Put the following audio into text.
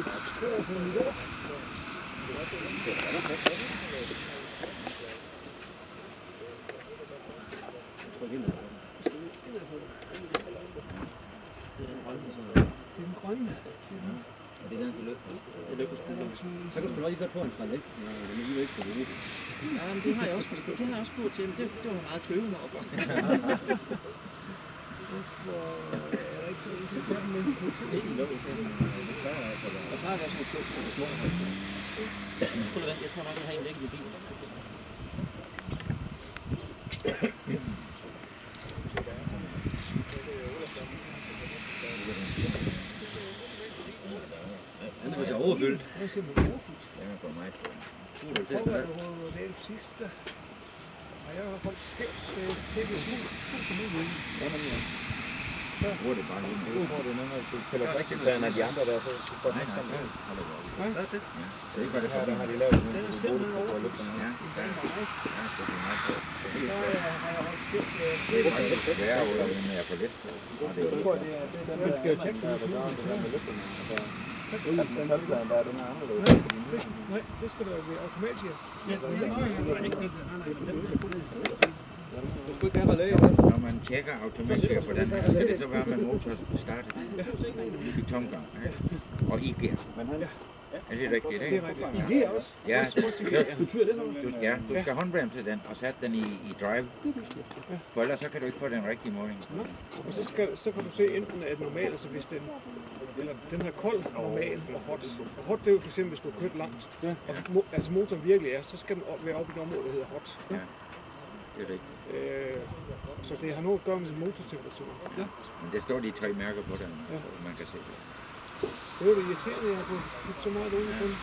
et spor på niveau. Det er den grønne. Det er den til løften. Det løfter spurgt. Så kan du sgu lige godt få en fra væk. Ja, det er ikke for det. Ja, men det har jeg også spurgt. Det har jeg også spurgt til, men det var meget tøvende over for. Er der ikke sådan en til at tage den med? Det er ikke lukket til. Det plejer altså at være. Der plejer at være sådan nogle små. Jeg tror nok, jeg har en væk i bilen. Den er vist overfyldt. Den er simpelthen overfyldt. Den er for meget. Jeg tror, at det er det sidste. Og jeg har fået skævt til det fuldt på min vej. Jamen ja. Så bruger det bare lige. Jeg tror, det er noget, du tæller rigtigt af de andre der, så går den ikke sammen. Nej, det er det. Ja. Så ikke var det her, der har de lavet den er simpelthen overfyldt. Ja, ja. Ja, det er meget godt. Så har jeg holdt skævt det er faktisk det værre, eller med at få lidt. Den skal jo tjekke det der med løfterne. Den tandpladen der, den er anderledes. Nej, det skal der være automatisk. Du skulle ikke have relais. Når man tjekker automatisk på den her, så skal det så være med motor startet i tomgang og i gear. Er det rigtigt? Det er rigtigt. I gear også? Ja, Betyder det noget? ja, du skal håndbremse den og sætte den i drive. For ellers så kan du ikke få den rigtige måling. Og så kan du se enten at normalt, altså hvis den har kold, normal og hot. Og hot det er jo for eksempel, hvis du har kørt langt. Og altså motoren virkelig er, så skal den være oppe i et område, der hedder hot. Ja, det er rigtigt. Så det har noget at gøre med motortemperatur. Ja. Men det står de 3 mærker på den, så man kan se det. Det er jo det irriterende, at jeg har fået så meget ud på den.